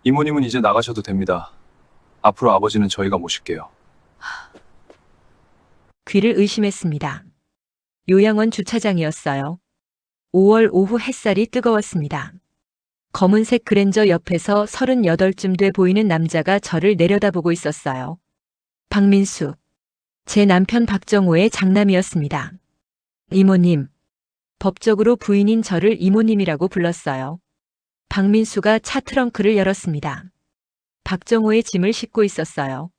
이모님은 이제 나가셔도 됩니다. 앞으로 아버지는 저희가 모실게요. 귀를 의심했습니다. 요양원 주차장이었어요. 5월 오후 햇살이 뜨거웠습니다. 검은색 그랜저 옆에서 38쯤 돼 보이는 남자가 저를 내려다보고 있었어요. 박민수. 제 남편 박정호의 장남이었습니다. 이모님. 법적으로 부인인 저를 이모님이라고 불렀어요. 박민수가 차 트렁크를 열었습니다. 박정호의 짐을 싣고 있었어요.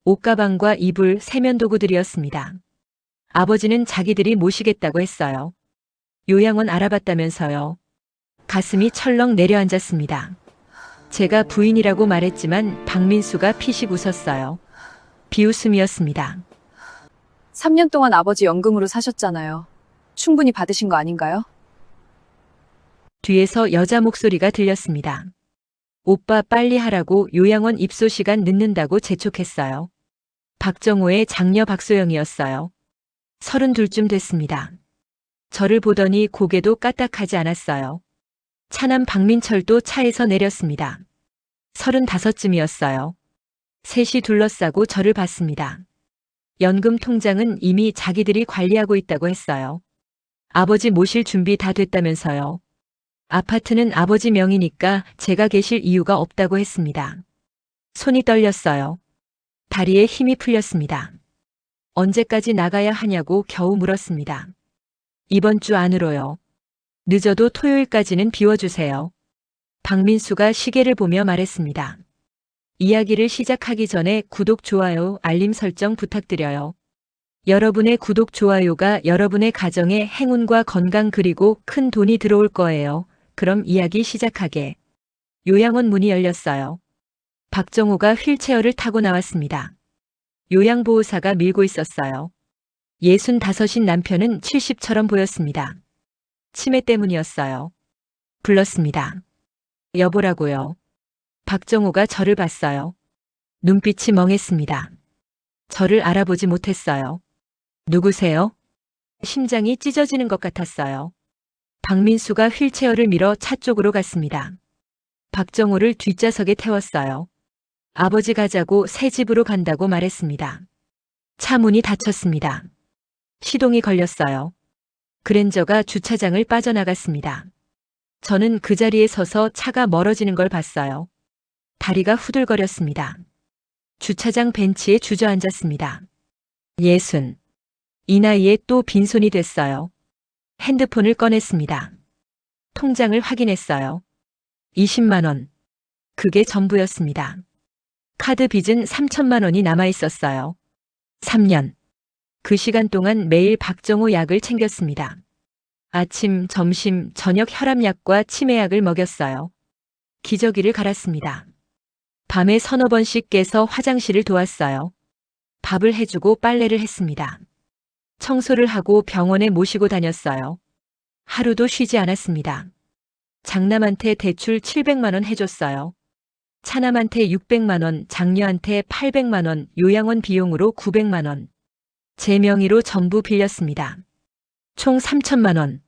옷가방과 이불, 세면도구들이었습니다. 아버지는 자기들이 모시겠다고 했어요. 요양원 알아봤다면서요. 가슴이 철렁 내려앉았습니다. 제가 부인이라고 말했지만 박민수가 피식 웃었어요. 비웃음이었습니다. 3년 동안 아버지 연금으로 사셨잖아요. 충분히 받으신 거 아닌가요? 뒤에서 여자 목소리가 들렸습니다. 오빠 빨리 하라고 요양원 입소 시간 늦는다고 재촉했어요. 박정호의 장녀 박소영이었어요. 32쯤 됐습니다. 저를 보더니 고개도 까딱하지 않았어요. 차남 박민철도 차에서 내렸습니다. 35쯤이었어요. 셋이 둘러싸고 저를 봤습니다. 연금 통장은 이미 자기들이 관리하고 있다고 했어요. 아버지 모실 준비 다 됐다면서요. 아파트는 아버지 명의니까 제가 계실 이유가 없다고 했습니다. 손이 떨렸어요. 다리에 힘이 풀렸습니다. 언제까지 나가야 하냐고 겨우 물었습니다. 이번 주 안으로요. 늦어도 토요일까지는 비워주세요. 박민수가 시계를 보며 말했습니다. 이야기를 시작하기 전에 구독, 좋아요, 알림 설정 부탁드려요. 여러분의 구독, 좋아요가 여러분의 가정에 행운과 건강 그리고 큰 돈이 들어올 거예요. 그럼 이야기 시작하게. 요양원 문이 열렸어요. 박정호가 휠체어를 타고 나왔습니다. 요양보호사가 밀고 있었어요. 65인 남편은 70처럼 보였습니다. 치매 때문이었어요. 불렀습니다. 여보라고요. 박정호가 저를 봤어요. 눈빛이 멍했습니다. 저를 알아보지 못했어요. 누구세요? 심장이 찢어지는 것 같았어요. 박민수가 휠체어를 밀어 차 쪽으로 갔습니다. 박정호를 뒷좌석에 태웠어요. 아버지 가자고 새 집으로 간다고 말했습니다. 차 문이 닫혔습니다. 시동이 걸렸어요. 그랜저가 주차장을 빠져나갔습니다. 저는 그 자리에 서서 차가 멀어지는 걸 봤어요. 다리가 후들거렸습니다. 주차장 벤치에 주저앉았습니다. 60. 이 나이에 또 빈손이 됐어요. 핸드폰을 꺼냈습니다. 통장을 확인했어요. 20만 원. 그게 전부였습니다. 카드 빚은 3천만 원이 남아 있었어요. 3년. 그 시간 동안 매일 박정호 약을 챙겼습니다. 아침, 점심, 저녁 혈압약과 치매약을 먹였어요. 기저귀를 갈았습니다. 밤에 서너 번씩 깨서 화장실을 도왔어요. 밥을 해주고 빨래를 했습니다. 청소를 하고 병원에 모시고 다녔어요. 하루도 쉬지 않았습니다. 장남한테 대출 700만 원 해줬어요. 차남한테 600만 원, 장녀한테 800만 원, 요양원 비용으로 900만 원. 제 명의로 전부 빌렸습니다. 총 3천만 원.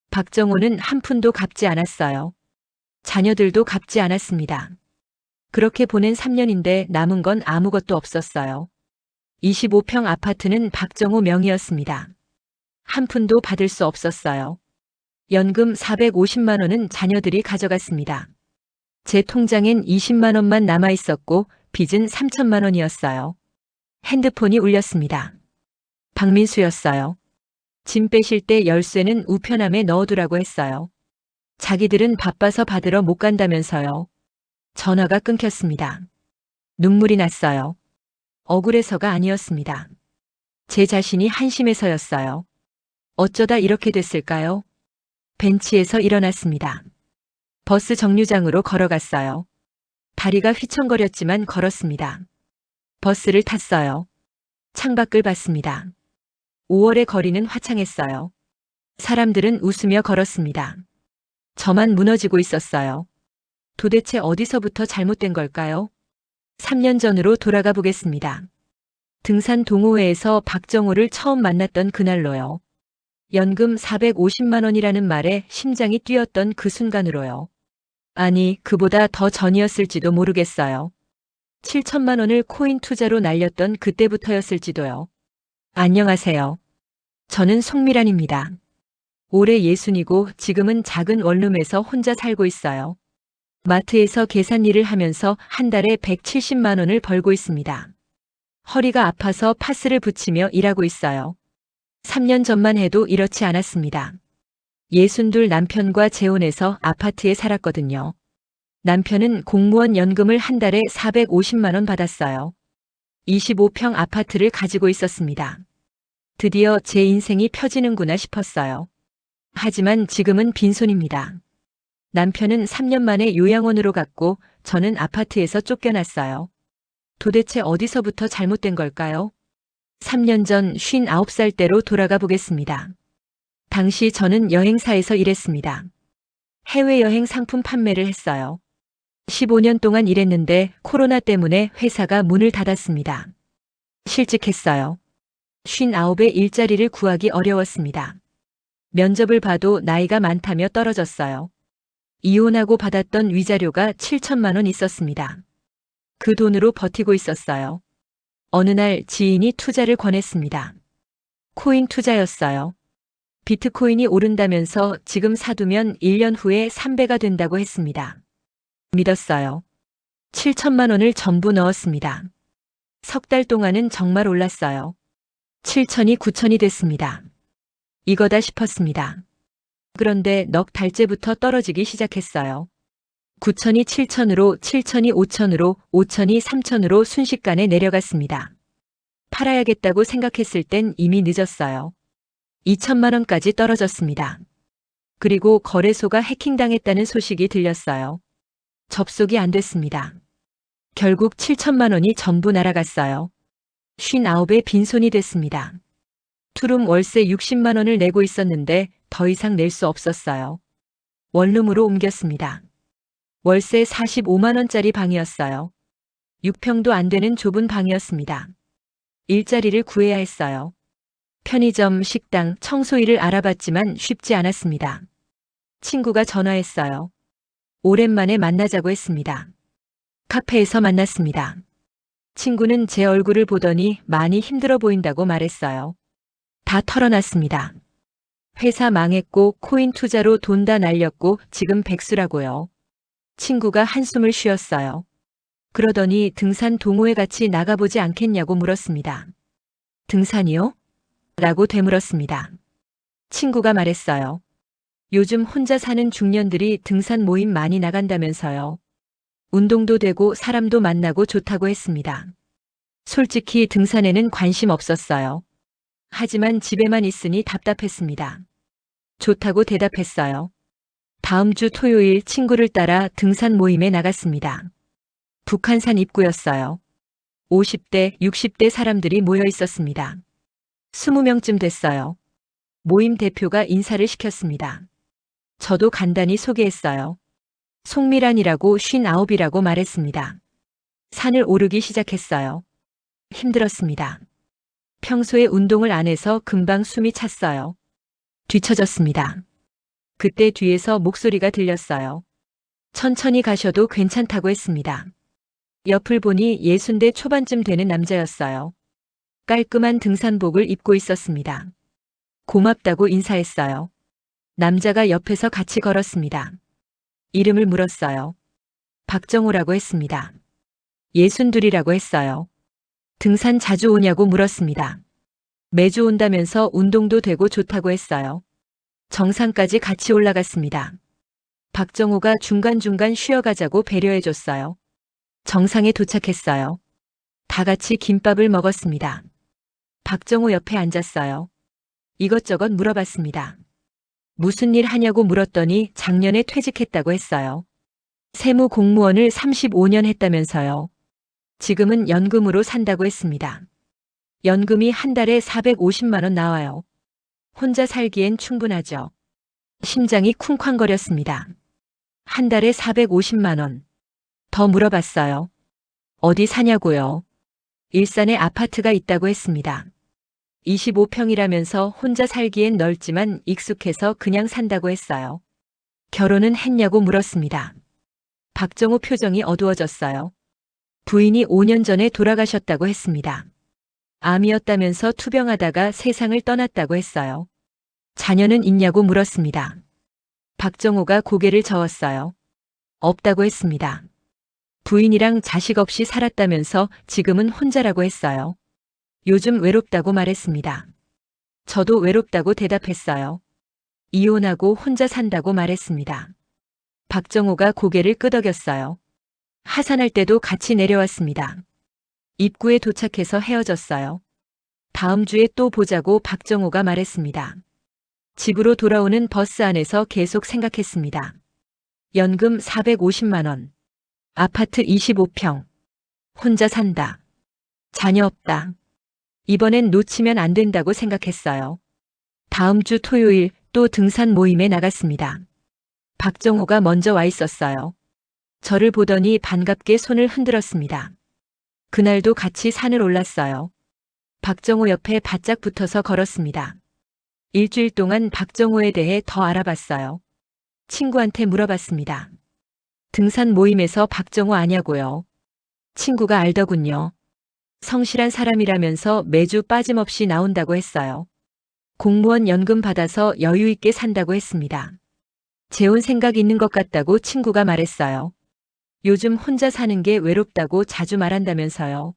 박정호는 한 푼도 갚지 않았어요. 자녀들도 갚지 않았습니다. 그렇게 보낸 3년인데 남은 건 아무것도 없었어요. 25평 아파트는 박정호 명의였습니다. 한 푼도 받을 수 없었어요. 연금 450만 원은 자녀들이 가져갔습니다. 제 통장엔 20만 원만 남아 있었고 빚은 3천만 원이었어요. 핸드폰이 울렸습니다. 박민수였어요. 짐 빼실 때 열쇠는 우편함에 넣어두라고 했어요. 자기들은 바빠서 받으러 못 간다면서요. 전화가 끊겼습니다. 눈물이 났어요. 억울해서가 아니었습니다. 제 자신이 한심해서였어요. 어쩌다 이렇게 됐을까요? 벤치에서 일어났습니다. 버스 정류장으로 걸어갔어요. 다리가 휘청거렸지만 걸었습니다. 버스를 탔어요. 창밖을 봤습니다. 5월의 거리는 화창했어요. 사람들은 웃으며 걸었습니다. 저만 무너지고 있었어요. 도대체 어디서부터 잘못된 걸까요? 3년 전으로 돌아가 보겠습니다. 등산 동호회에서 박정호를 처음 만났던 그날로요. 연금 450만 원이라는 말에 심장이 뛰었던 그 순간으로요. 아니, 그보다 더 전이었을지도 모르겠어요. 7천만 원을 코인 투자로 날렸던 그때부터였을지도요. 안녕하세요. 저는 송미란입니다. 올해 60이고 지금은 작은 원룸에서 혼자 살고 있어요. 마트에서 계산 일을 하면서 한 달에 170만 원을 벌고 있습니다. 허리가 아파서 파스를 붙이며 일하고 있어요. 3년 전만 해도 이렇지 않았습니다. 62 남편과 재혼해서 아파트에 살았거든요. 남편은 공무원 연금을 한 달에 450만 원 받았어요. 25평 아파트를 가지고 있었습니다. 드디어 제 인생이 펴지는구나 싶었어요. 하지만 지금은 빈손입니다. 남편은 3년 만에 요양원으로 갔고 저는 아파트에서 쫓겨났어요. 도대체 어디서부터 잘못된 걸까요? 3년 전 59살 때로 돌아가 보겠습니다. 당시 저는 여행사에서 일했습니다. 해외여행 상품 판매를 했어요. 15년 동안 일했는데 코로나 때문에 회사가 문을 닫았습니다. 실직했어요. 59에 일자리를 구하기 어려웠습니다. 면접을 봐도 나이가 많다며 떨어졌어요. 이혼하고 받았던 위자료가 7천만 원 있었습니다. 그 돈으로 버티고 있었어요. 어느 날 지인이 투자를 권했습니다. 코인 투자였어요. 비트코인이 오른다면서 지금 사두면 1년 후에 3배가 된다고 했습니다. 믿었어요. 7천만 원을 전부 넣었습니다. 석 달 동안은 정말 올랐어요. 7천이 9천이 됐습니다. 이거다 싶었습니다. 그런데 넉 달째부터 떨어지기 시작했어요. 9천이 7천으로, 7천이 5천으로, 5천이 3천으로 순식간에 내려갔습니다. 팔아야겠다고 생각했을 땐 이미 늦었어요. 2천만 원까지 떨어졌습니다. 그리고 거래소가 해킹당했다는 소식이 들렸어요. 접속이 안 됐습니다. 결국 7천만 원이 전부 날아갔어요. 59에 빈손이 됐습니다. 투룸 월세 60만 원을 내고 있었는데 더 이상 낼 수 없었어요. 원룸으로 옮겼습니다. 월세 45만 원짜리 방이었어요. 6평도 안 되는 좁은 방이었습니다. 일자리를 구해야 했어요. 편의점, 식당, 청소일을 알아봤지만 쉽지 않았습니다. 친구가 전화했어요. 오랜만에 만나자고 했습니다. 카페에서 만났습니다. 친구는 제 얼굴을 보더니 많이 힘들어 보인다고 말했어요. 다 털어놨습니다. 회사 망했고 코인 투자로 돈 다 날렸고 지금 백수라고요. 친구가 한숨을 쉬었어요. 그러더니 등산 동호회 같이 나가보지 않겠냐고 물었습니다. 등산이요? 라고 되물었습니다. 친구가 말했어요. 요즘 혼자 사는 중년들이 등산 모임 많이 나간다면서요. 운동도 되고 사람도 만나고 좋다고 했습니다. 솔직히 등산에는 관심 없었어요. 하지만 집에만 있으니 답답했습니다. 좋다고 대답했어요. 다음 주 토요일 친구를 따라 등산 모임에 나갔습니다. 북한산 입구였어요. 50대, 60대 사람들이 모여 있었습니다. 20명쯤 됐어요. 모임 대표가 인사를 시켰습니다. 저도 간단히 소개했어요. 송미란이라고 59이라고 말했습니다. 산을 오르기 시작했어요. 힘들었습니다. 평소에 운동을 안 해서 금방 숨이 찼어요. 뒤처졌습니다. 그때 뒤에서 목소리가 들렸어요. 천천히 가셔도 괜찮다고 했습니다. 옆을 보니 60대 초반쯤 되는 남자였어요. 깔끔한 등산복을 입고 있었습니다. 고맙다고 인사했어요. 남자가 옆에서 같이 걸었습니다. 이름을 물었어요. 박정호라고 했습니다. 62이라고 했어요. 등산 자주 오냐고 물었습니다. 매주 온다면서 운동도 되고 좋다고 했어요. 정상까지 같이 올라갔습니다. 박정호가 중간중간 쉬어가자고 배려해줬어요. 정상에 도착했어요. 다 같이 김밥을 먹었습니다. 박정호 옆에 앉았어요. 이것저것 물어봤습니다. 무슨 일 하냐고 물었더니 작년에 퇴직했다고 했어요. 세무 공무원을 35년 했다면서요. 지금은 연금으로 산다고 했습니다. 연금이 한 달에 450만 원 나와요. 혼자 살기엔 충분하죠. 심장이 쿵쾅거렸습니다. 한 달에 450만 원. 더 물어봤어요. 어디 사냐고요? 일산에 아파트가 있다고 했습니다. 25평이라면서 혼자 살기엔 넓지만 익숙해서 그냥 산다고 했어요. 결혼은 했냐고 물었습니다. 박정호 표정이 어두워졌어요. 부인이 5년 전에 돌아가셨다고 했습니다. 암이었다면서 투병하다가 세상을 떠났다고 했어요. 자녀는 있냐고 물었습니다. 박정호가 고개를 저었어요. 없다고 했습니다. 부인이랑 자식 없이 살았다면서 지금은 혼자라고 했어요. 요즘 외롭다고 말했습니다. 저도 외롭다고 대답했어요. 이혼하고 혼자 산다고 말했습니다. 박정호가 고개를 끄덕였어요. 하산할 때도 같이 내려왔습니다. 입구에 도착해서 헤어졌어요. 다음 주에 또 보자고 박정호가 말했습니다. 집으로 돌아오는 버스 안에서 계속 생각했습니다. 연금 450만 원. 아파트 25평. 혼자 산다. 자녀 없다. 이번엔 놓치면 안 된다고 생각했어요. 다음 주 토요일 또 등산 모임에 나갔습니다. 박정호가 먼저 와 있었어요. 저를 보더니 반갑게 손을 흔들었습니다. 그날도 같이 산을 올랐어요. 박정호 옆에 바짝 붙어서 걸었습니다. 일주일 동안 박정호에 대해 더 알아봤어요. 친구한테 물어봤습니다. 등산 모임에서 박정호 아냐고요. 친구가 알더군요. 성실한 사람이라면서 매주 빠짐없이 나온다고 했어요. 공무원 연금 받아서 여유 있게 산다고 했습니다. 재혼 생각 있는 것 같다고 친구가 말했어요. 요즘 혼자 사는 게 외롭다고 자주 말한다면서요.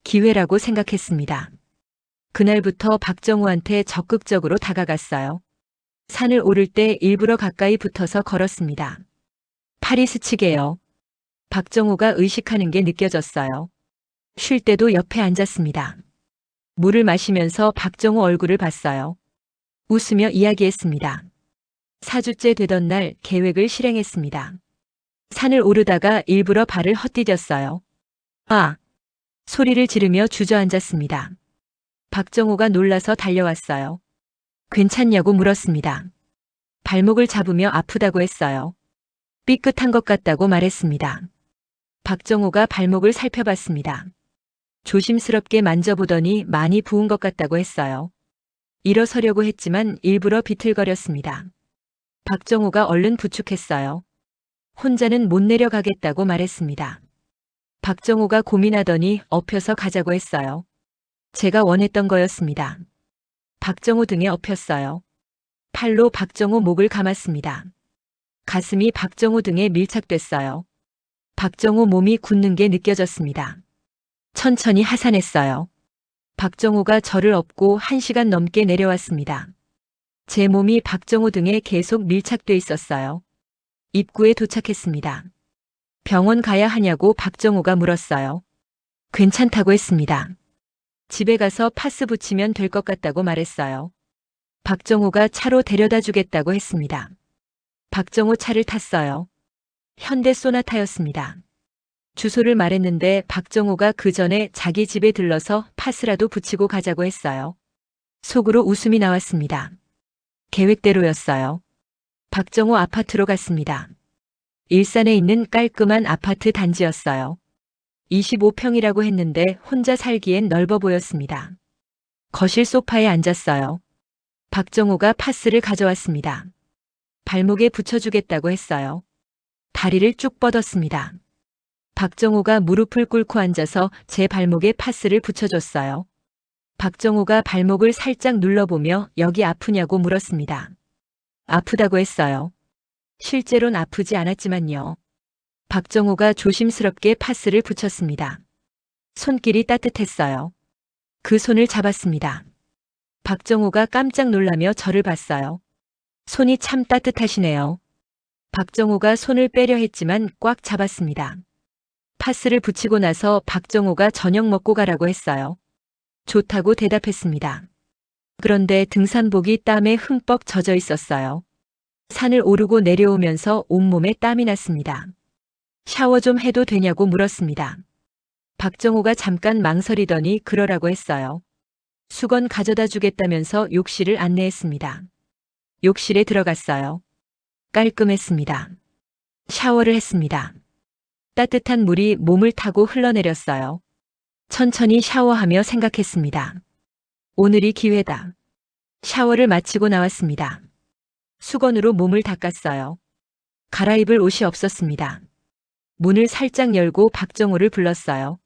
기회라고 생각했습니다. 그날부터 박정호한테 적극적으로 다가갔어요. 산을 오를 때 일부러 가까이 붙어서 걸었습니다. 팔이 스치게요. 박정호가 의식하는 게 느껴졌어요. 쉴 때도 옆에 앉았습니다. 물을 마시면서 박정호 얼굴을 봤어요. 웃으며 이야기했습니다. 4주째 되던 날 계획을 실행했습니다. 산을 오르다가 일부러 발을 헛디뎠어요. 아! 소리를 지르며 주저앉았습니다. 박정호가 놀라서 달려왔어요. 괜찮냐고 물었습니다. 발목을 잡으며 아프다고 했어요. 삐끗한 것 같다고 말했습니다. 박정호가 발목을 살펴봤습니다. 조심스럽게 만져보더니 많이 부은 것 같다고 했어요. 일어서려고 했지만 일부러 비틀거렸습니다. 박정호가 얼른 부축했어요. 혼자는 못 내려가겠다고 말했습니다. 박정호가 고민하더니 엎혀서 가자고 했어요. 제가 원했던 거였습니다. 박정호 등에 엎였어요. 팔로 박정호 목을 감았습니다. 가슴이 박정호 등에 밀착됐어요. 박정호 몸이 굳는 게 느껴졌습니다. 천천히 하산했어요. 박정호가 저를 업고 1시간 넘게 내려왔습니다. 제 몸이 박정호 등에 계속 밀착돼 있었어요. 입구에 도착했습니다. 병원 가야 하냐고 박정호가 물었어요. 괜찮다고 했습니다. 집에 가서 파스 붙이면 될 것 같다고 말했어요. 박정호가 차로 데려다 주겠다고 했습니다. 박정호 차를 탔어요. 현대 소나타였습니다. 주소를 말했는데 박정호가 그 전에 자기 집에 들러서 파스라도 붙이고 가자고 했어요. 속으로 웃음이 나왔습니다. 계획대로였어요. 박정호 아파트로 갔습니다. 일산에 있는 깔끔한 아파트 단지였어요. 25평이라고 했는데 혼자 살기엔 넓어 보였습니다. 거실 소파에 앉았어요. 박정호가 파스를 가져왔습니다. 발목에 붙여주겠다고 했어요. 다리를 쭉 뻗었습니다. 박정호가 무릎을 꿇고 앉아서 제 발목에 파스를 붙여줬어요. 박정호가 발목을 살짝 눌러보며 여기 아프냐고 물었습니다. 아프다고 했어요. 실제론 아프지 않았지만요. 박정호가 조심스럽게 파스를 붙였습니다. 손길이 따뜻했어요. 그 손을 잡았습니다. 박정호가 깜짝 놀라며 저를 봤어요. 손이 참 따뜻하시네요. 박정호가 손을 빼려 했지만 꽉 잡았습니다. 파스를 붙이고 나서 박정호가 저녁 먹고 가라고 했어요. 좋다고 대답했습니다. 그런데 등산복이 땀에 흠뻑 젖어 있었어요. 산을 오르고 내려오면서 온몸에 땀이 났습니다. 샤워 좀 해도 되냐고 물었습니다. 박정호가 잠깐 망설이더니 그러라고 했어요. 수건 가져다 주겠다면서 욕실을 안내했습니다. 욕실에 들어갔어요. 깔끔했습니다. 샤워를 했습니다. 따뜻한 물이 몸을 타고 흘러내렸어요. 천천히 샤워하며 생각했습니다. 오늘이 기회다. 샤워를 마치고 나왔습니다. 수건으로 몸을 닦았어요. 갈아입을 옷이 없었습니다. 문을 살짝 열고 박정호를 불렀어요.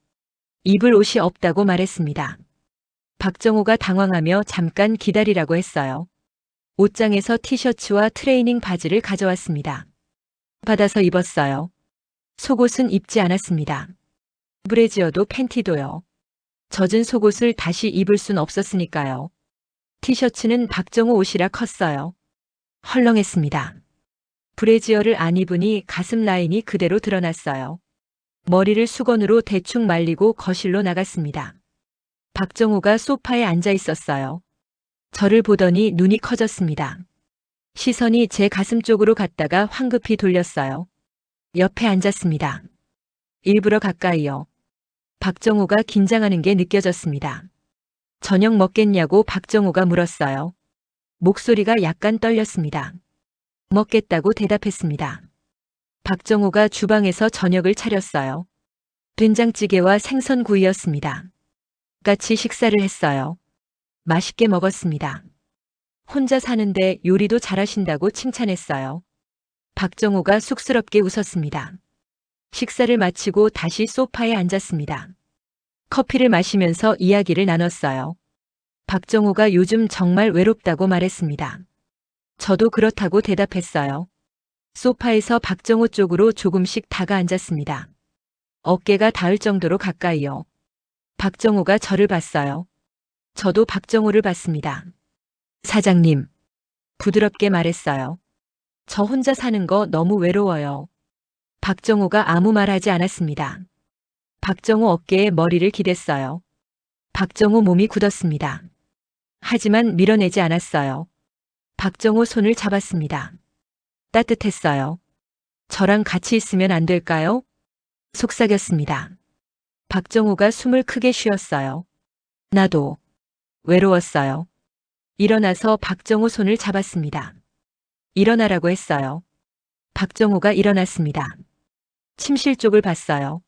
입을 옷이 없다고 말했습니다. 박정호가 당황하며 잠깐 기다리라고 했어요. 옷장에서 티셔츠와 트레이닝 바지를 가져왔습니다. 받아서 입었어요. 속옷은 입지 않았습니다. 브래지어도 팬티도요. 젖은 속옷을 다시 입을 순 없었으니까요. 티셔츠는 박정호 옷이라 컸어요. 헐렁했습니다. 브래지어를 안 입으니 가슴 라인이 그대로 드러났어요. 머리를 수건으로 대충 말리고 거실로 나갔습니다. 박정호가 소파에 앉아 있었어요. 저를 보더니 눈이 커졌습니다. 시선이 제 가슴 쪽으로 갔다가 황급히 돌렸어요. 옆에 앉았습니다. 일부러 가까이요. 박정호가 긴장하는 게 느껴졌습니다. 저녁 먹겠냐고 박정호가 물었어요. 목소리가 약간 떨렸습니다. 먹겠다고 대답했습니다. 박정호가 주방에서 저녁을 차렸어요. 된장찌개와 생선구이였습니다. 같이 식사를 했어요. 맛있게 먹었습니다. 혼자 사는데 요리도 잘하신다고 칭찬했어요. 박정호가 쑥스럽게 웃었습니다. 식사를 마치고 다시 소파에 앉았습니다. 커피를 마시면서 이야기를 나눴어요. 박정호가 요즘 정말 외롭다고 말했습니다. 저도 그렇다고 대답했어요. 소파에서 박정호 쪽으로 조금씩 다가 앉았습니다. 어깨가 닿을 정도로 가까이요. 박정호가 저를 봤어요. 저도 박정호를 봤습니다. 사장님, 부드럽게 말했어요. 저 혼자 사는 거 너무 외로워요. 박정호가 아무 말 하지 않았습니다. 박정호 어깨에 머리를 기댔어요. 박정호 몸이 굳었습니다. 하지만 밀어내지 않았어요. 박정호 손을 잡았습니다. 따뜻했어요. 저랑 같이 있으면 안 될까요? 속삭였습니다. 박정호가 숨을 크게 쉬었어요. 나도 외로웠어요. 일어나서 박정호 손을 잡았습니다. 일어나라고 했어요. 박정호가 일어났습니다. 침실 쪽을 봤어요.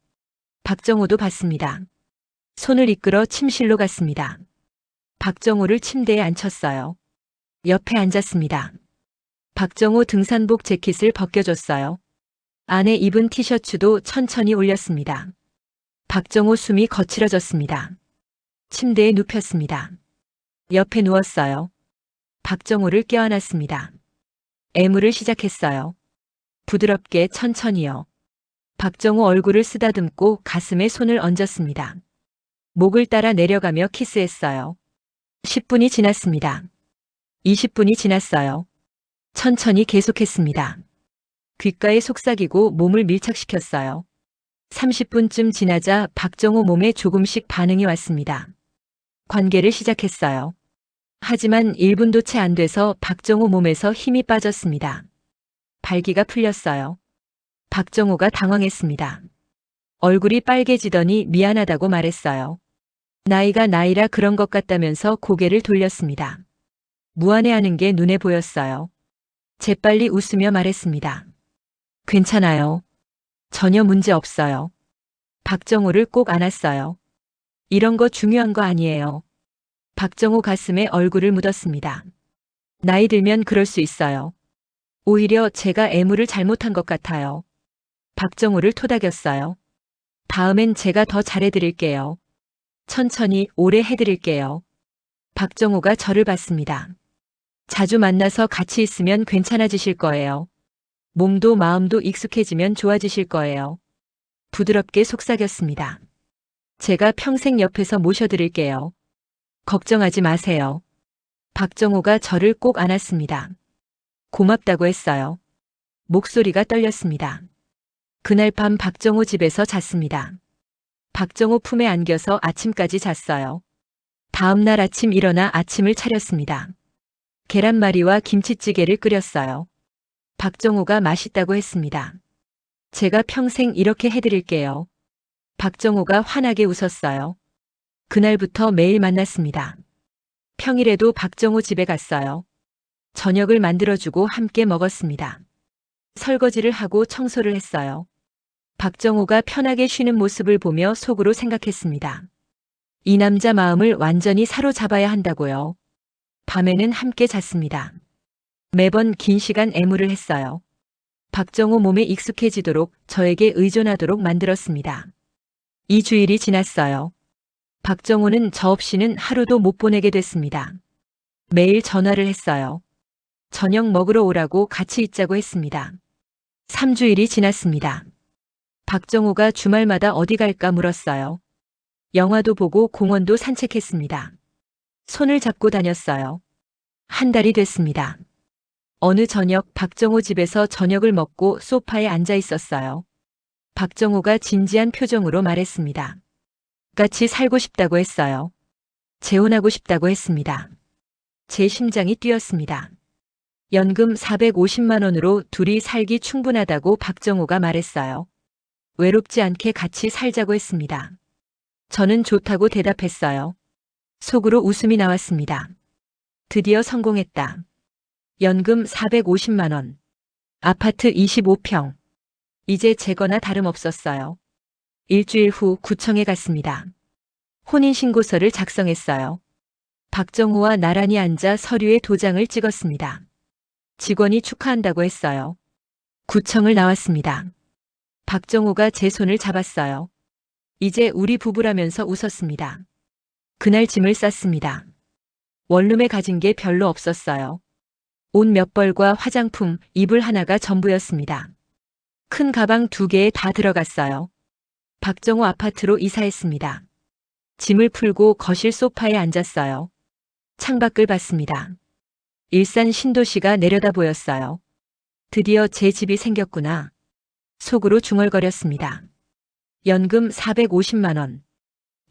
박정호도 봤습니다. 손을 이끌어 침실로 갔습니다. 박정호를 침대에 앉혔어요. 옆에 앉았습니다. 박정호 등산복 재킷을 벗겨줬어요. 안에 입은 티셔츠도 천천히 올렸습니다. 박정호 숨이 거칠어졌습니다. 침대에 눕혔습니다. 옆에 누웠어요. 박정호를 껴안았습니다. 애무를 시작했어요. 부드럽게 천천히요. 박정호 얼굴을 쓰다듬고 가슴에 손을 얹었습니다. 목을 따라 내려가며 키스했어요. 10분이 지났습니다. 20분이 지났어요. 천천히 계속했습니다. 귓가에 속삭이고 몸을 밀착시켰어요. 30분쯤 지나자 박정호 몸에 조금씩 반응이 왔습니다. 관계를 시작했어요. 하지만 1분도 채 안 돼서 박정호 몸에서 힘이 빠졌습니다. 발기가 풀렸어요. 박정호가 당황했습니다. 얼굴이 빨개지더니 미안하다고 말했어요. 나이가 나이라 그런 것 같다면서 고개를 돌렸습니다. 무안해하는 게 눈에 보였어요. 재빨리 웃으며 말했습니다. 괜찮아요. 전혀 문제 없어요. 박정호를 꼭 안았어요. 이런 거 중요한 거 아니에요. 박정호 가슴에 얼굴을 묻었습니다. 나이 들면 그럴 수 있어요. 오히려 제가 애무를 잘못한 것 같아요. 박정호를 토닥였어요. 다음엔 제가 더 잘해드릴게요. 천천히 오래 해드릴게요. 박정호가 저를 봤습니다. 자주 만나서 같이 있으면 괜찮아지실 거예요. 몸도 마음도 익숙해지면 좋아지실 거예요. 부드럽게 속삭였습니다. 제가 평생 옆에서 모셔드릴게요. 걱정하지 마세요. 박정호가 저를 꼭 안았습니다. 고맙다고 했어요. 목소리가 떨렸습니다. 그날 밤 박정호 집에서 잤습니다. 박정호 품에 안겨서 아침까지 잤어요. 다음 날 아침 일어나 아침을 차렸습니다. 계란말이와 김치찌개를 끓였어요. 박정호가 맛있다고 했습니다. 제가 평생 이렇게 해드릴게요. 박정호가 환하게 웃었어요. 그날부터 매일 만났습니다. 평일에도 박정호 집에 갔어요. 저녁을 만들어주고 함께 먹었습니다. 설거지를 하고 청소를 했어요. 박정호가 편하게 쉬는 모습을 보며 속으로 생각했습니다. 이 남자 마음을 완전히 사로잡아야 한다고요. 밤에는 함께 잤습니다. 매번 긴 시간 애무를 했어요. 박정호 몸에 익숙해지도록 저에게 의존하도록 만들었습니다. 2주일이 지났어요. 박정호는 저 없이는 하루도 못 보내게 됐습니다. 매일 전화를 했어요. 저녁 먹으러 오라고 같이 있자고 했습니다. 3주일이 지났습니다. 박정호가 주말마다 어디 갈까 물었어요. 영화도 보고 공원도 산책했습니다. 손을 잡고 다녔어요. 한 달이 됐습니다. 어느 저녁 박정호 집에서 저녁을 먹고 소파에 앉아 있었어요. 박정호가 진지한 표정으로 말했습니다. 같이 살고 싶다고 했어요. 재혼하고 싶다고 했습니다. 제 심장이 뛰었습니다. 연금 450만 원으로 둘이 살기 충분하다고 박정호가 말했어요. 외롭지 않게 같이 살자고 했습니다. 저는 좋다고 대답했어요. 속으로 웃음이 나왔습니다. 드디어 성공했다. 연금 450만 원. 아파트 25평. 이제 제거나 다름없었어요. 일주일 후 구청에 갔습니다. 혼인신고서를 작성했어요. 박정호와 나란히 앉아 서류에 도장을 찍었습니다. 직원이 축하한다고 했어요. 구청을 나왔습니다. 박정호가 제 손을 잡았어요. 이제 우리 부부라면서 웃었습니다. 그날 짐을 쌌습니다. 원룸에 가진 게 별로 없었어요. 옷 몇 벌과 화장품, 이불 하나가 전부였습니다. 큰 가방 2개에 다 들어갔어요. 박정호 아파트로 이사했습니다. 짐을 풀고 거실 소파에 앉았어요. 창밖을 봤습니다. 일산 신도시가 내려다 보였어요. 드디어 제 집이 생겼구나. 속으로 중얼거렸습니다. 연금 450만 원.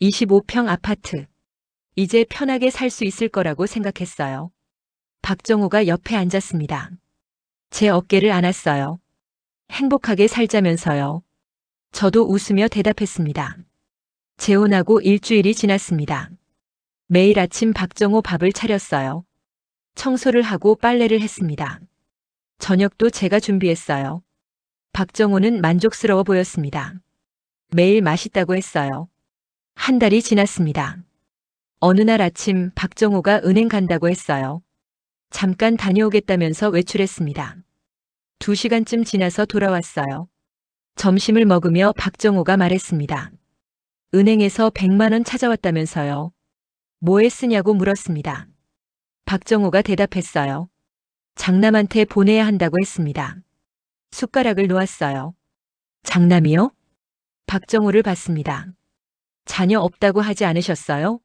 25평 아파트. 이제 편하게 살 수 있을 거라고 생각했어요. 박정호가 옆에 앉았습니다. 제 어깨를 안았어요. 행복하게 살자면서요. 저도 웃으며 대답했습니다. 재혼하고 일주일이 지났습니다. 매일 아침 박정호 밥을 차렸어요. 청소를 하고 빨래를 했습니다. 저녁도 제가 준비했어요. 박정호는 만족스러워 보였습니다. 매일 맛있다고 했어요. 한 달이 지났습니다. 어느 날 아침 박정호가 은행 간다고 했어요. 잠깐 다녀오겠다면서 외출했습니다. 2시간쯤 지나서 돌아왔어요. 점심을 먹으며 박정호가 말했습니다. 은행에서 100만 원 찾아왔다면서요. 뭐에 쓰냐고 물었습니다. 박정호가 대답했어요. 장남한테 보내야 한다고 했습니다. 숟가락을 놓았어요. 장남이요? 박정호를 봤습니다. 자녀 없다고 하지 않으셨어요?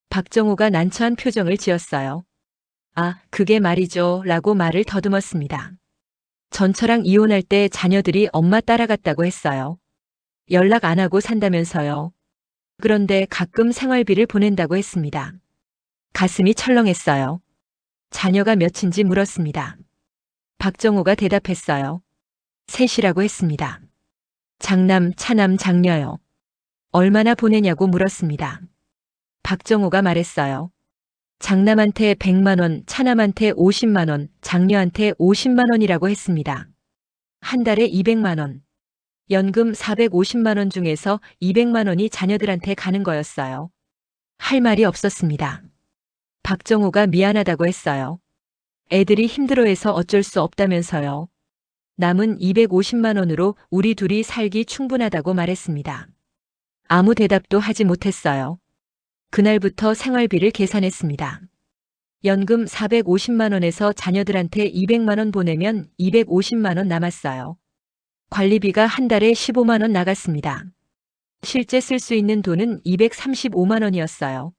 박정호가 난처한 표정을 지었어요. 아, 그게 말이죠. 라고 말을 더듬었습니다. 전처랑 이혼할 때 자녀들이 엄마 따라갔다고 했어요. 연락 안 하고 산다면서요. 그런데 가끔 생활비를 보낸다고 했습니다. 가슴이 철렁했어요. 자녀가 몇인지 물었습니다. 박정호가 대답했어요. 셋이라고 했습니다. 장남, 차남, 장녀요. 얼마나 보내냐고 물었습니다. 박정호가 말했어요. 장남한테 100만 원, 차남한테 50만 원, 장녀한테 50만 원이라고 했습니다. 한 달에 200만 원. 연금 450만 원 중에서 200만 원이 자녀들한테 가는 거였어요. 할 말이 없었습니다. 박정호가 미안하다고 했어요. 애들이 힘들어해서 어쩔 수 없다면서요. 남은 250만 원으로 우리 둘이 살기 충분하다고 말했습니다. 아무 대답도 하지 못했어요. 그날부터 생활비를 계산했습니다. 연금 450만 원에서 자녀들한테 200만 원 보내면 250만 원 남았어요. 관리비가 한 달에 15만 원 나갔습니다. 실제 쓸 수 있는 돈은 235만 원이었어요.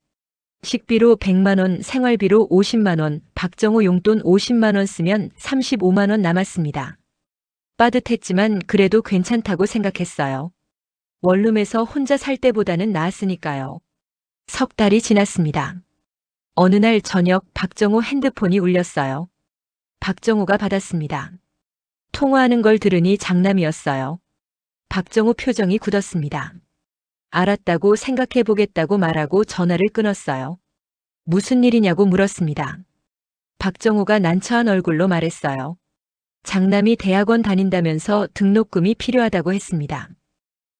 식비로 100만 원, 생활비로 50만 원, 박정호 용돈 50만 원 쓰면 35만 원 남았습니다. 빠듯했지만 그래도 괜찮다고 생각했어요. 원룸에서 혼자 살 때보다는 나았으니까요. 석 달이 지났습니다. 어느 날 저녁 박정호 핸드폰이 울렸어요. 박정호가 받았습니다. 통화하는 걸 들으니 장남이었어요. 박정호 표정이 굳었습니다. 알았다고 생각해 보겠다고 말하고 전화를 끊었어요. 무슨 일이냐고 물었습니다. 박정호가 난처한 얼굴로 말했어요. 장남이 대학원 다닌다면서 등록금이 필요하다고 했습니다.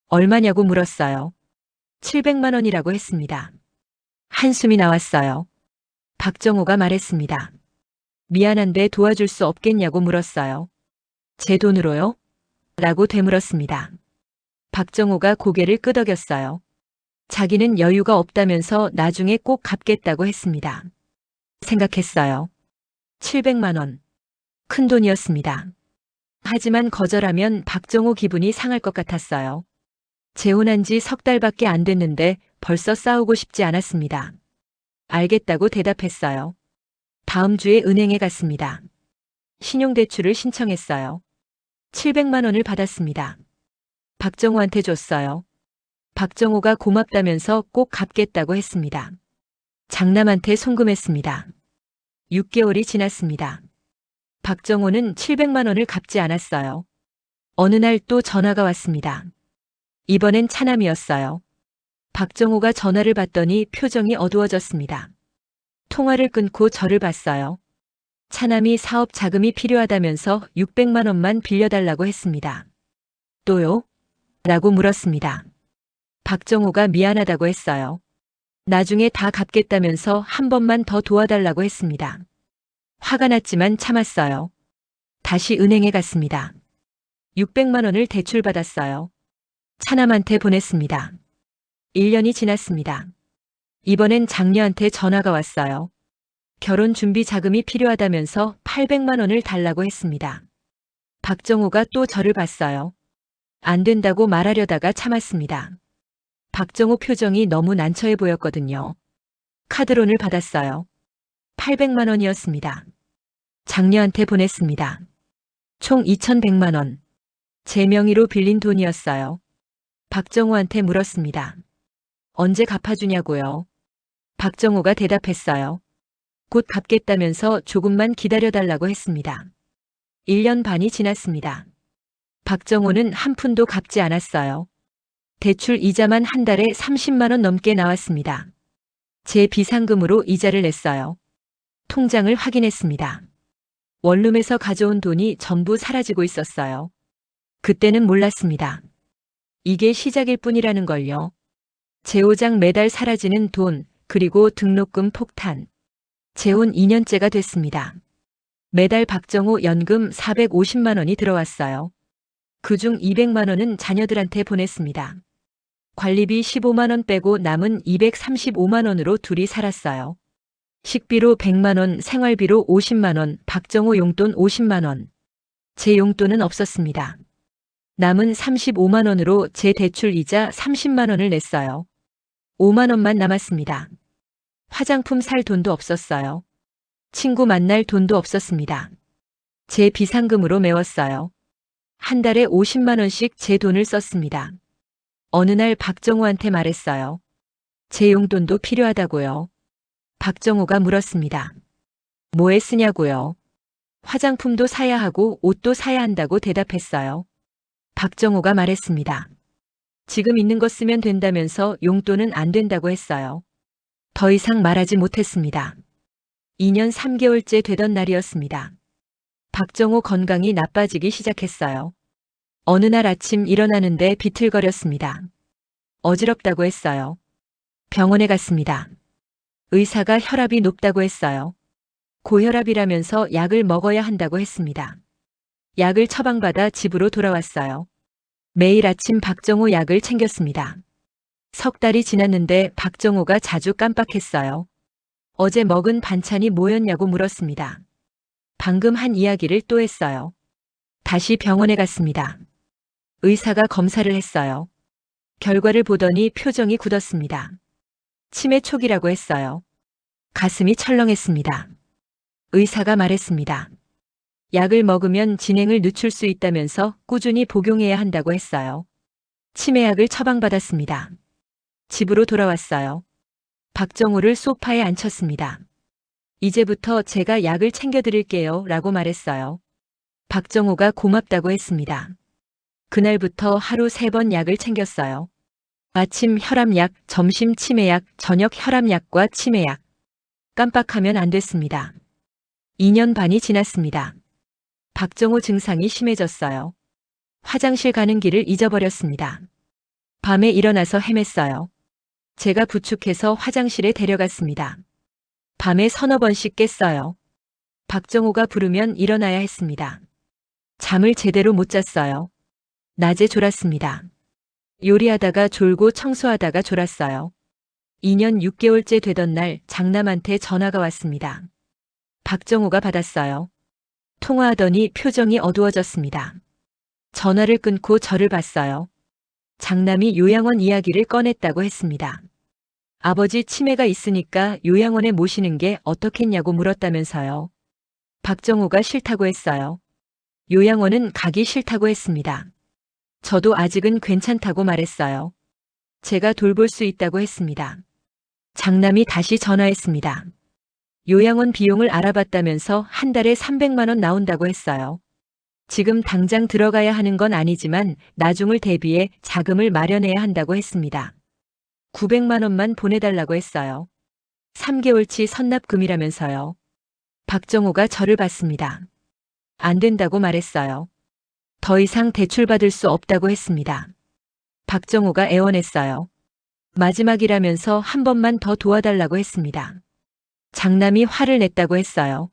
얼마냐고 물었어요. 700만 원이라고 했습니다. 한숨이 나왔어요. 박정호가 말했습니다. 미안한데 도와줄 수 없겠냐고 물었어요. 제 돈으로요? 라고 되물었습니다. 박정호가 고개를 끄덕였어요. 자기는 여유가 없다면서 나중에 꼭 갚겠다고 했습니다. 생각했어요. 700만 원. 큰 돈이었습니다. 하지만 거절하면 박정호 기분이 상할 것 같았어요. 재혼한 지 석 달밖에 안 됐는데 벌써 싸우고 싶지 않았습니다. 알겠다고 대답했어요. 다음 주에 은행에 갔습니다. 신용대출을 신청했어요. 700만 원을 받았습니다. 박정호한테 줬어요. 박정호가 고맙다면서 꼭 갚겠다고 했습니다. 장남한테 송금했습니다. 6개월이 지났습니다. 박정호는 700만 원을 갚지 않았어요. 어느 날 또 전화가 왔습니다. 이번엔 차남이었어요. 박정호가 전화를 받더니 표정이 어두워졌습니다. 통화를 끊고 저를 봤어요. 차남이 사업 자금이 필요하다면서 600만 원만 빌려달라고 했습니다. 또요? 라고 물었습니다. 박정호가 미안하다고 했어요. 나중에 다 갚겠다면서 한 번만 더 도와달라고 했습니다. 화가 났지만 참았어요. 다시 은행에 갔습니다. 600만 원을 대출받았어요. 차남한테 보냈습니다. 1년이 지났습니다. 이번엔 장녀한테 전화가 왔어요. 결혼 준비 자금이 필요하다면서 800만 원을 달라고 했습니다. 박정호가 또 저를 봤어요. 안 된다고 말하려다가 참았습니다. 박정호 표정이 너무 난처해 보였거든요. 카드론을 받았어요. 800만 원이었습니다. 장녀한테 보냈습니다. 총 2100만 원. 제 명의로 빌린 돈이었어요. 박정호한테 물었습니다. 언제 갚아주냐고요. 박정호가 대답했어요. 곧 갚겠다면서 조금만 기다려달라고 했습니다. 1년 반이 지났습니다. 박정호는 한 푼도 갚지 않았어요. 대출 이자만 한 달에 30만 원 넘게 나왔습니다. 제 비상금으로 이자를 냈어요. 통장을 확인했습니다. 원룸에서 가져온 돈이 전부 사라지고 있었어요. 그때는 몰랐습니다. 이게 시작일 뿐이라는 걸요. 제오장 매달 사라지는 돈, 그리고 등록금 폭탄. 재혼 2년째가 됐습니다. 매달 박정호 연금 450만 원이 들어왔어요. 그중 200만 원은 자녀들한테 보냈습니다. 관리비 15만 원 빼고 남은 235만 원으로 둘이 살았어요. 식비로 100만 원, 생활비로 50만 원, 박정호 용돈 50만 원. 제 용돈은 없었습니다. 남은 35만 원으로 제 대출 이자 30만 원을 냈어요. 5만 원만 남았습니다. 화장품 살 돈도 없었어요. 친구 만날 돈도 없었습니다. 제 비상금으로 메웠어요. 한 달에 50만 원씩 제 돈을 썼습니다. 어느 날 박정호한테 말했어요. 제 용돈도 필요하다고요. 박정호가 물었습니다. 뭐에 쓰냐고요. 화장품도 사야 하고 옷도 사야 한다고 대답했어요. 박정호가 말했습니다. 지금 있는 거 쓰면 된다면서 용돈은 안 된다고 했어요. 더 이상 말하지 못했습니다. 2년 3개월째 되던 날이었습니다. 박정호 건강이 나빠지기 시작했어요. 어느 날 아침 일어나는데 비틀거렸습니다. 어지럽다고 했어요. 병원에 갔습니다. 의사가 혈압이 높다고 했어요. 고혈압이라면서 약을 먹어야 한다고 했습니다. 약을 처방받아 집으로 돌아왔어요. 매일 아침 박정호 약을 챙겼습니다. 석 달이 지났는데 박정호가 자주 깜빡했어요. 어제 먹은 반찬이 뭐였냐고 물었습니다. 방금 한 이야기를 또 했어요. 다시 병원에 갔습니다. 의사가 검사를 했어요. 결과를 보더니 표정이 굳었습니다. 치매 초기라고 했어요. 가슴이 철렁했습니다. 의사가 말했습니다. 약을 먹으면 진행을 늦출 수 있다면서 꾸준히 복용해야 한다고 했어요. 치매약을 처방받았습니다. 집으로 돌아왔어요. 박정호를 소파에 앉혔습니다. 이제부터 제가 약을 챙겨드릴게요 라고 말했어요. 박정호가 고맙다고 했습니다. 그날부터 하루 3번 약을 챙겼어요. 아침 혈압약, 점심 치매약, 저녁 혈압약과 치매약. 깜빡하면 안 됐습니다. 2년 반이 지났습니다. 박정호 증상이 심해졌어요. 화장실 가는 길을 잊어버렸습니다. 밤에 일어나서 헤맸어요. 제가 부축해서 화장실에 데려갔습니다. 밤에 서너 번씩 깼어요. 박정호가 부르면 일어나야 했습니다. 잠을 제대로 못 잤어요. 낮에 졸았습니다. 요리하다가 졸고 청소하다가 졸았어요. 2년 6개월째 되던 날 장남한테 전화가 왔습니다. 박정호가 받았어요. 통화하더니 표정이 어두워졌습니다. 전화를 끊고 저를 봤어요. 장남이 요양원 이야기를 꺼냈다고 했습니다. 아버지 치매가 있으니까 요양원에 모시는 게 어떻겠냐고 물었다면서요. 박정호가 싫다고 했어요. 요양원은 가기 싫다고 했습니다. 저도 아직은 괜찮다고 말했어요. 제가 돌볼 수 있다고 했습니다. 장남이 다시 전화했습니다. 요양원 비용을 알아봤다면서 한 달에 300만 원 나온다고 했어요. 지금 당장 들어가야 하는 건 아니지만 나중을 대비해 자금을 마련해야 한다고 했습니다. 900만 원만 보내달라고 했어요. 3개월치 선납금이라면서요. 박정호가 저를 봤습니다. 안 된다고 말했어요. 더 이상 대출받을 수 없다고 했습니다. 박정호가 애원했어요. 마지막이라면서 한 번만 더 도와달라고 했습니다. 장남이 화를 냈다고 했어요.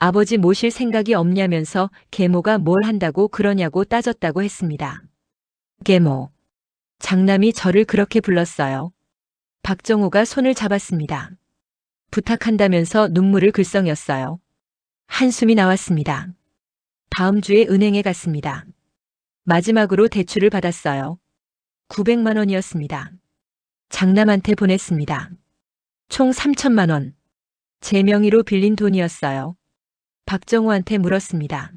아버지 모실 생각이 없냐면서 계모가 뭘 한다고 그러냐고 따졌다고 했습니다. 계모. 장남이 저를 그렇게 불렀어요. 박정호가 손을 잡았습니다. 부탁한다면서 눈물을 글썽였어요. 한숨이 나왔습니다. 다음 주에 은행에 갔습니다. 마지막으로 대출을 받았어요. 900만 원이었습니다. 장남한테 보냈습니다. 총 3천만 원. 제 명의로 빌린 돈이었어요. 박정호한테 물었습니다.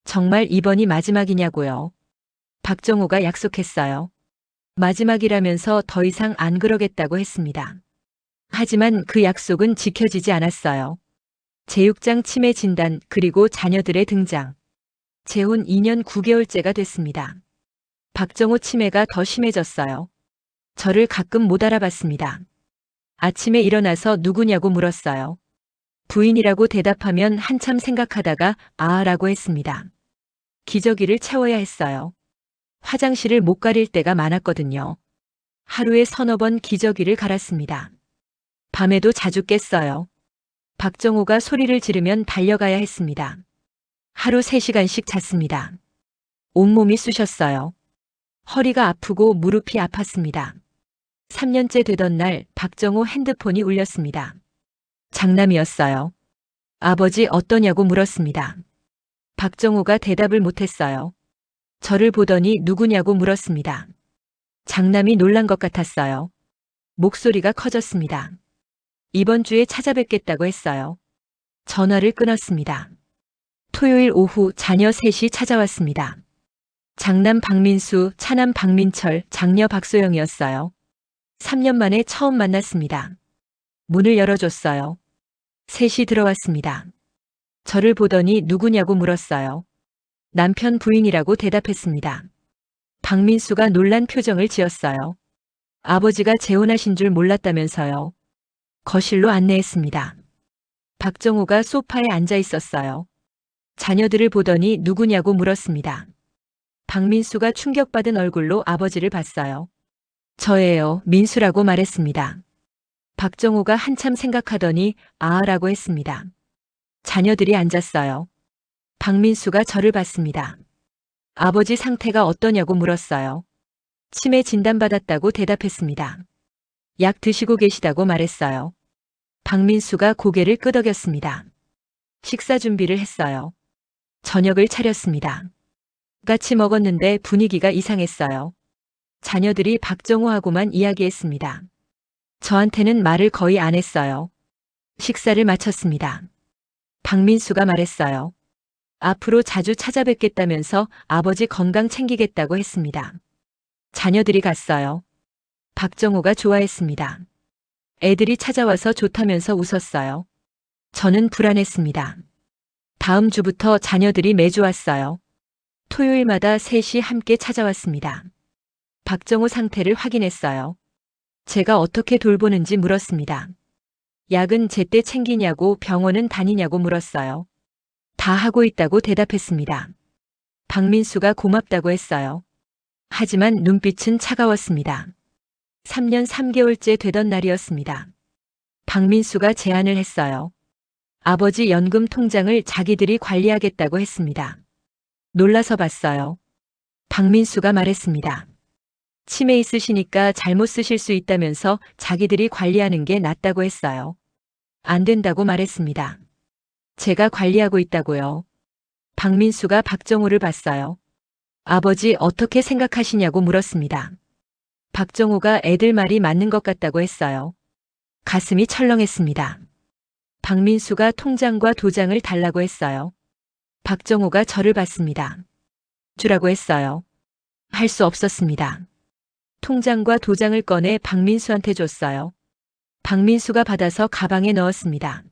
정말 이번이 마지막이냐고요. 박정호가 약속했어요. 마지막이라면서 더 이상 안 그러겠다고 했습니다. 하지만 그 약속은 지켜지지 않았어요. 제6장 치매 진단 그리고 자녀들의 등장. 재혼 2년 9개월째가 됐습니다. 박정호 치매가 더 심해졌어요. 저를 가끔 못 알아봤습니다. 아침에 일어나서 누구냐고 물었어요. 부인이라고 대답하면 한참 생각하다가 아라고 했습니다. 기저귀를 채워야 했어요. 화장실을 못 가릴 때가 많았거든요. 하루에 서너 번 기저귀를 갈았습니다. 밤에도 자주 깼어요. 박정호가 소리를 지르면 달려가야 했습니다. 하루 3시간씩 잤습니다. 온몸이 쑤셨어요. 허리가 아프고 무릎이 아팠습니다. 3년째 되던 날 박정호 핸드폰이 울렸습니다. 장남이었어요. 아버지 어떠냐고 물었습니다. 박정호가 대답을 못했어요. 저를 보더니 누구냐고 물었습니다. 장남이 놀란 것 같았어요. 목소리가 커졌습니다. 이번 주에 찾아뵙겠다고 했어요. 전화를 끊었습니다. 토요일 오후 자녀 셋이 찾아왔습니다. 장남 박민수, 차남 박민철, 장녀 박소영이었어요. 3년 만에 처음 만났습니다. 문을 열어줬어요. 셋이 들어왔습니다. 저를 보더니 누구냐고 물었어요. 남편 부인이라고 대답했습니다. 박민수가 놀란 표정을 지었어요. 아버지가 재혼하신 줄 몰랐다면서요. 거실로 안내했습니다. 박정호가 소파에 앉아 있었어요. 자녀들을 보더니 누구냐고 물었습니다. 박민수가 충격받은 얼굴로 아버지를 봤어요. 저예요, 민수라고 말했습니다. 박정호가 한참 생각하더니 아라고 했습니다. 자녀들이 앉았어요. 박민수가 저를 봤습니다. 아버지 상태가 어떠냐고 물었어요. 치매 진단받았다고 대답했습니다. 약 드시고 계시다고 말했어요. 박민수가 고개를 끄덕였습니다. 식사 준비를 했어요. 저녁을 차렸습니다. 같이 먹었는데 분위기가 이상했어요. 자녀들이 박정호하고만 이야기했습니다. 저한테는 말을 거의 안 했어요. 식사를 마쳤습니다. 박민수가 말했어요. 앞으로 자주 찾아뵙겠다면서 아버지 건강 챙기겠다고 했습니다. 자녀들이 갔어요. 박정호가 좋아했습니다. 애들이 찾아와서 좋다면서 웃었어요. 저는 불안했습니다. 다음 주부터 자녀들이 매주 왔어요. 토요일마다 셋이 함께 찾아왔습니다. 박정호 상태를 확인했어요. 제가 어떻게 돌보는지 물었습니다. 약은 제때 챙기냐고 병원은 다니냐고 물었어요. 다 하고 있다고 대답했습니다. 박민수가 고맙다고 했어요. 하지만 눈빛은 차가웠습니다. 3년 3개월째 되던 날이었습니다. 박민수가 제안을 했어요. 아버지 연금 통장을 자기들이 관리하겠다고 했습니다. 놀라서 봤어요. 박민수가 말했습니다. 치매 있으시니까 잘못 쓰실 수 있다면서 자기들이 관리하는 게 낫다고 했어요. 안 된다고 말했습니다. 제가 관리하고 있다고요. 박민수가 박정호를 봤어요. 아버지 어떻게 생각하시냐고 물었습니다. 박정호가 애들 말이 맞는 것 같다고 했어요. 가슴이 철렁했습니다. 박민수가 통장과 도장을 달라고 했어요. 박정호가 저를 봤습니다. 주라고 했어요. 할 수 없었습니다. 통장과 도장을 꺼내 박민수한테 줬어요. 박민수가 받아서 가방에 넣었습니다.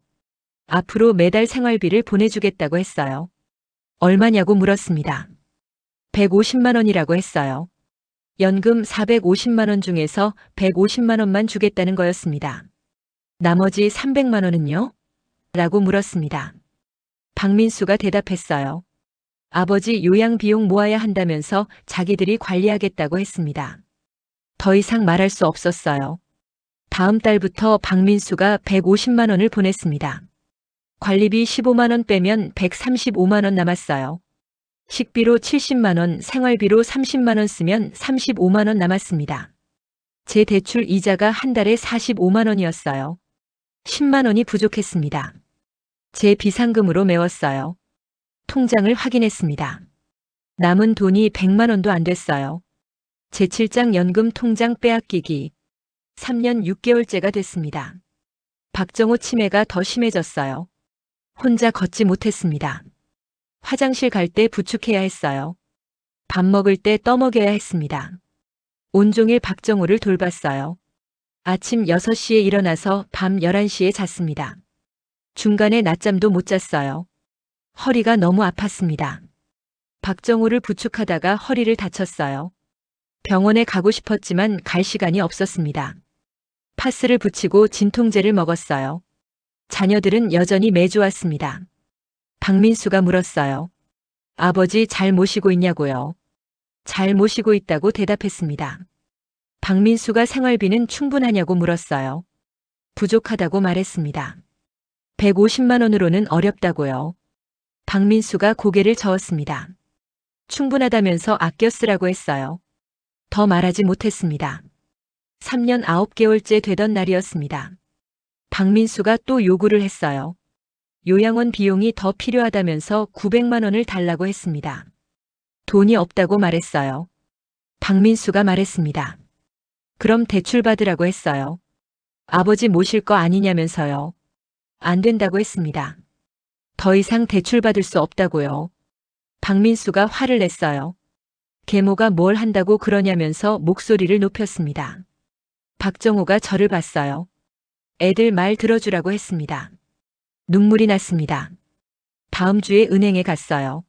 앞으로 매달 생활비를 보내주겠다고 했어요. 얼마냐고 물었습니다. 150만 원이라고 했어요. 연금 450만 원 중에서 150만 원만 주겠다는 거였습니다. 나머지 300만 원은요? 라고 물었습니다. 박민수가 대답했어요. 아버지 요양 비용 모아야 한다면서 자기들이 관리하겠다고 했습니다. 더 이상 말할 수 없었어요. 다음 달부터 박민수가 150만 원을 보냈습니다. 관리비 15만 원 빼면 135만 원 남았어요. 식비로 70만 원, 생활비로 30만 원 쓰면 35만 원 남았습니다. 제 대출 이자가 한 달에 45만 원이었어요. 10만 원이 부족했습니다. 제 비상금으로 메웠어요. 통장을 확인했습니다. 남은 돈이 100만 원도 안 됐어요. 제7장 연금 통장 빼앗기기. 3년 6개월째가 됐습니다. 박정호 치매가 더 심해졌어요. 혼자 걷지 못했습니다. 화장실 갈 때 부축해야 했어요. 밥 먹을 때 떠먹여야 했습니다. 온종일 박정호를 돌봤어요. 아침 6시에 일어나서 밤 11시에 잤습니다. 중간에 낮잠도 못 잤어요. 허리가 너무 아팠습니다. 박정호를 부축하다가 허리를 다쳤어요. 병원에 가고 싶었지만 갈 시간이 없었습니다. 파스를 붙이고 진통제를 먹었어요. 자녀들은 여전히 매주 왔습니다. 박민수가 물었어요. 아버지 잘 모시고 있냐고요. 잘 모시고 있다고 대답했습니다. 박민수가 생활비는 충분하냐고 물었어요. 부족하다고 말했습니다. 150만 원으로는 어렵다고요. 박민수가 고개를 저었습니다. 충분하다면서 아껴 쓰라고 했어요. 더 말하지 못했습니다. 3년 9개월째 되던 날이었습니다. 박민수가 또 요구를 했어요. 요양원 비용이 더 필요하다면서 900만 원을 달라고 했습니다. 돈이 없다고 말했어요. 박민수가 말했습니다. 그럼 대출 받으라고 했어요. 아버지 모실 거 아니냐면서요. 안 된다고 했습니다. 더 이상 대출 받을 수 없다고요. 박민수가 화를 냈어요. 계모가 뭘 한다고 그러냐면서 목소리를 높였습니다. 박정호가 저를 봤어요. 애들 말 들어주라고 했습니다. 눈물이 났습니다. 다음 주에 은행에 갔어요.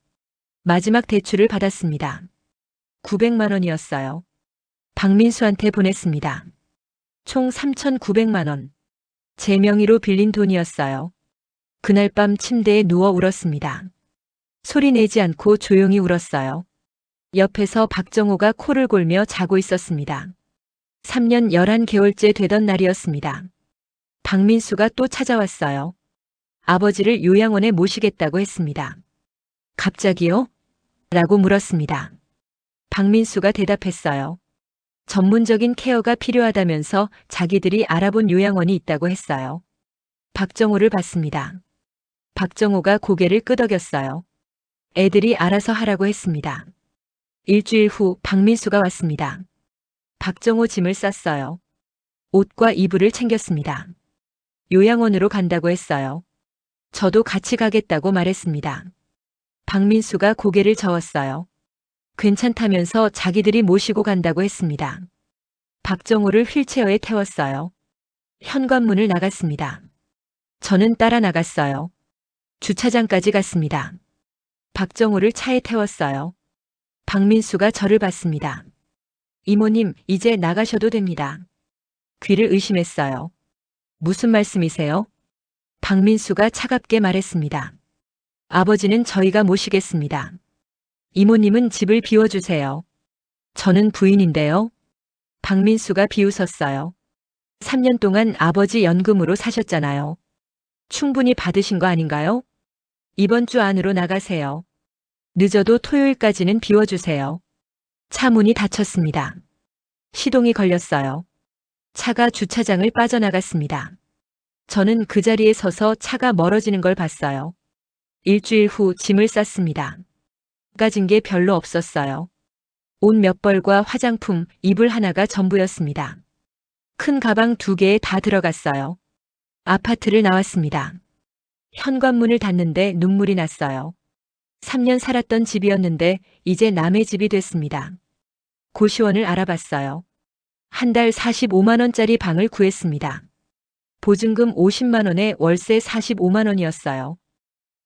마지막 대출을 받았습니다. 900만 원이었어요. 박민수한테 보냈습니다. 총 3,900만 원. 제 명의로 빌린 돈이었어요. 그날 밤 침대에 누워 울었습니다. 소리 내지 않고 조용히 울었어요. 옆에서 박정호가 코를 골며 자고 있었습니다. 3년 11개월째 되던 날이었습니다. 박민수가 또 찾아왔어요. 아버지를 요양원에 모시겠다고 했습니다. 갑자기요? 라고 물었습니다. 박민수가 대답했어요. 전문적인 케어가 필요하다면서 자기들이 알아본 요양원이 있다고 했어요. 박정호를 봤습니다. 박정호가 고개를 끄덕였어요. 애들이 알아서 하라고 했습니다. 일주일 후 박민수가 왔습니다. 박정호 짐을 쌌어요. 옷과 이불을 챙겼습니다. 요양원으로 간다고 했어요. 저도 같이 가겠다고 말했습니다. 박민수가 고개를 저었어요. 괜찮다면서 자기들이 모시고 간다고 했습니다. 박정호를 휠체어에 태웠어요. 현관문을 나갔습니다. 저는 따라 나갔어요. 주차장까지 갔습니다. 박정호를 차에 태웠어요. 박민수가 저를 봤습니다. 이모님, 이제 나가셔도 됩니다. 귀를 의심했어요. 무슨 말씀이세요? 박민수가 차갑게 말했습니다. 아버지는 저희가 모시겠습니다. 이모님은 집을 비워주세요. 저는 부인인데요. 박민수가 비웃었어요. 3년 동안 아버지 연금으로 사셨잖아요. 충분히 받으신 거 아닌가요? 이번 주 안으로 나가세요. 늦어도 토요일까지는 비워주세요. 차 문이 닫혔습니다. 시동이 걸렸어요. 차가 주차장을 빠져나갔습니다. 저는 그 자리에 서서 차가 멀어지는 걸 봤어요. 일주일 후 짐을 쌌습니다. 가진 게 별로 없었어요. 옷 몇 벌과 화장품, 이불 하나가 전부였습니다. 큰 가방 2개에 다 들어갔어요. 아파트를 나왔습니다. 현관문을 닫는데 눈물이 났어요. 3년 살았던 집이었는데 이제 남의 집이 됐습니다. 고시원을 알아봤어요. 한 달 45만 원짜리 방을 구했습니다. 보증금 50만 원에 월세 45만 원이었어요.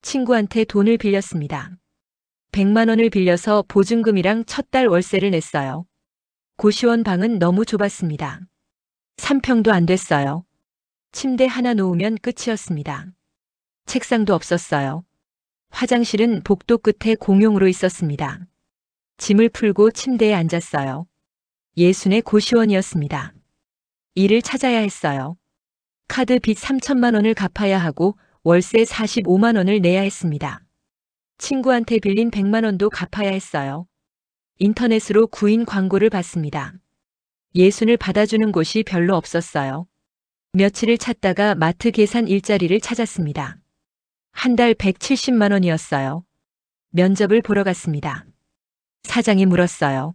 친구한테 돈을 빌렸습니다. 100만 원을 빌려서 보증금이랑 첫 달 월세를 냈어요. 고시원 방은 너무 좁았습니다. 3평도 안 됐어요. 침대 하나 놓으면 끝이었습니다. 책상도 없었어요. 화장실은 복도 끝에 공용으로 있었습니다. 짐을 풀고 침대에 앉았어요. 예순의 고시원이었습니다. 일을 찾아야 했어요. 카드 빚 3천만 원을 갚아야 하고 월세 45만 원을 내야 했습니다. 친구한테 빌린 100만 원도 갚아야 했어요. 인터넷으로 구인 광고를 봤습니다. 예순을 받아주는 곳이 별로 없었어요. 며칠을 찾다가 마트 계산 일자리를 찾았습니다. 한 달 170만 원이었어요. 면접을 보러 갔습니다. 사장이 물었어요.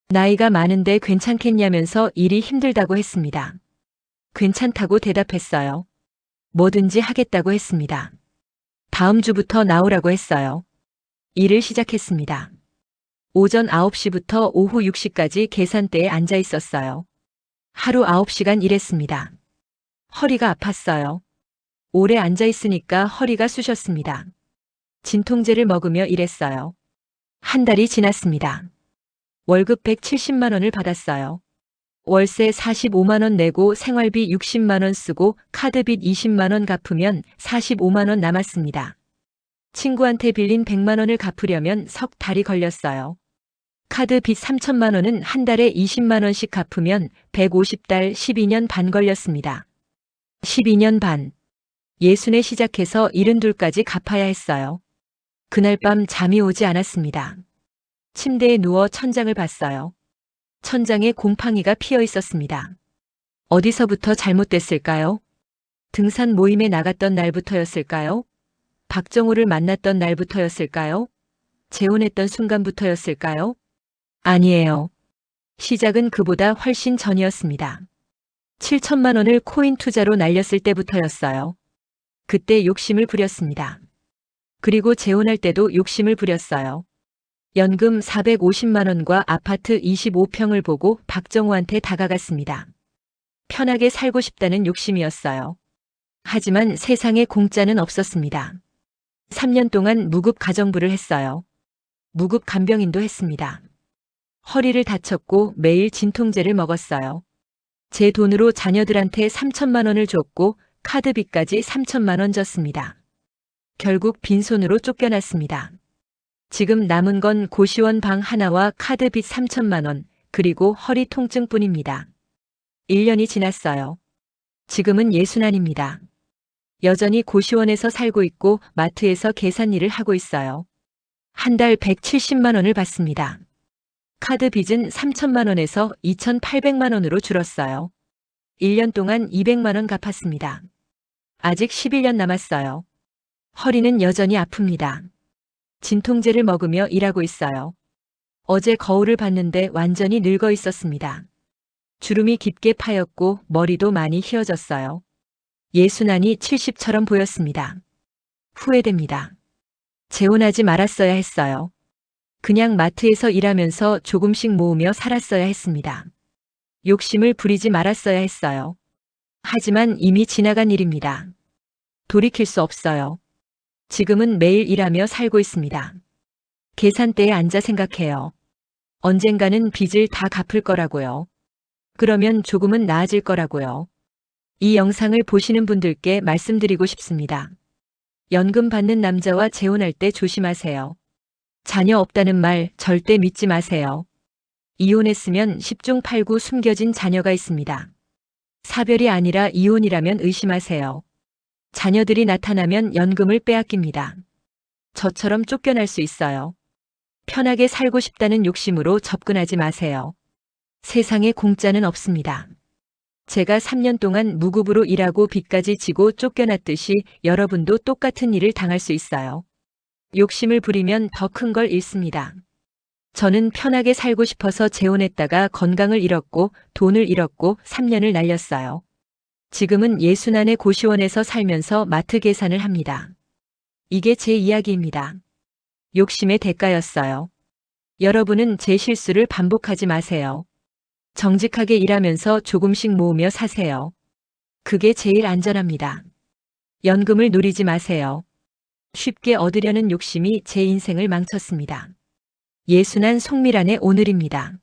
나이가 많은데 괜찮겠냐면서 일이 힘들다고 했습니다. 괜찮다고 대답했어요. 뭐든지 하겠다고 했습니다. 다음 주부터 나오라고 했어요. 일을 시작했습니다. 오전 9시부터 오후 6시까지 계산대에 앉아 있었어요. 하루 9시간 일했습니다. 허리가 아팠어요. 오래 앉아 있으니까 허리가 쑤셨습니다. 진통제를 먹으며 일했어요. 한 달이 지났습니다. 월급 170만 원을 받았어요. 월세 45만 원 내고 생활비 60만 원 쓰고 카드빚 20만 원 갚으면 45만 원 남았습니다. 친구한테 빌린 100만 원을 갚으려면 석 달이 걸렸어요. 카드 빚 3천만 원은 한 달에 20만 원씩 갚으면 150달 12년 반 걸렸습니다. 12년 반. 예순에 시작해서 72까지 갚아야 했어요. 그날 밤 잠이 오지 않았습니다. 침대에 누워 천장을 봤어요. 천장에 곰팡이가 피어 있었습니다. 어디서부터 잘못됐을까요? 등산 모임에 나갔던 날부터였을까요? 박정호를 만났던 날부터였을까요? 재혼했던 순간부터였을까요? 아니에요. 시작은 그보다 훨씬 전이었습니다. 7천만 원을 코인 투자로 날렸을 때부터였어요. 그때 욕심을 부렸습니다. 그리고 재혼할 때도 욕심을 부렸어요. 연금 450만 원과 아파트 25평을 보고 박정호한테 다가갔습니다. 편하게 살고 싶다는 욕심이었어요. 하지만 세상에 공짜는 없었습니다. 3년 동안 무급 가정부를 했어요. 무급 간병인도 했습니다. 허리를 다쳤고 매일 진통제를 먹었어요. 제 돈으로 자녀들한테 3천만 원을 줬고 카드빚까지 3천만 원 졌습니다. 결국 빈손으로 쫓겨났습니다. 지금 남은 건 고시원 방 하나와 카드빚 3천만 원, 그리고 허리 통증뿐입니다. 1년이 지났어요. 지금은 예순안입니다. 여전히 고시원에서 살고 있고 마트에서 계산 일을 하고 있어요. 한 달 170만 원을 받습니다. 카드 빚은 3천만 원에서 2,800만 원으로 줄었어요. 1년 동안 200만 원 갚았습니다. 아직 11년 남았어요. 허리는 여전히 아픕니다. 진통제를 먹으며 일하고 있어요. 어제 거울을 봤는데 완전히 늙어 있었습니다. 주름이 깊게 파였고 머리도 많이 휘어졌어요. 예순안이 70처럼 보였습니다. 후회됩니다. 재혼하지 말았어야 했어요. 그냥 마트에서 일하면서 조금씩 모으며 살았어야 했습니다. 욕심을 부리지 말았어야 했어요. 하지만 이미 지나간 일입니다. 돌이킬 수 없어요. 지금은 매일 일하며 살고 있습니다. 계산대에 앉아 생각해요. 언젠가는 빚을 다 갚을 거라고요. 그러면 조금은 나아질 거라고요. 이 영상을 보시는 분들께 말씀드리고 싶습니다. 연금 받는 남자와 재혼할 때 조심하세요. 자녀 없다는 말 절대 믿지 마세요. 이혼했으면 10중 8구 숨겨진 자녀가 있습니다. 사별이 아니라 이혼이라면 의심하세요. 자녀들이 나타나면 연금을 빼앗깁니다. 저처럼 쫓겨날 수 있어요. 편하게 살고 싶다는 욕심으로 접근하지 마세요. 세상에 공짜는 없습니다. 제가 3년 동안 무급으로 일하고 빚까지 지고 쫓겨났듯이 여러분도 똑같은 일을 당할 수 있어요. 욕심을 부리면 더 큰 걸 잃습니다. 저는 편하게 살고 싶어서 재혼했다가 건강을 잃었고 돈을 잃었고 3년을 날렸어요. 지금은 예순안의 고시원에서 살면서 마트 계산을 합니다. 이게 제 이야기입니다. 욕심의 대가였어요. 여러분은 제 실수를 반복하지 마세요. 정직하게 일하면서 조금씩 모으며 사세요. 그게 제일 안전합니다. 연금을 누리지 마세요. 쉽게 얻으려는 욕심이 제 인생을 망쳤습니다. 예순안 송미란의 오늘입니다.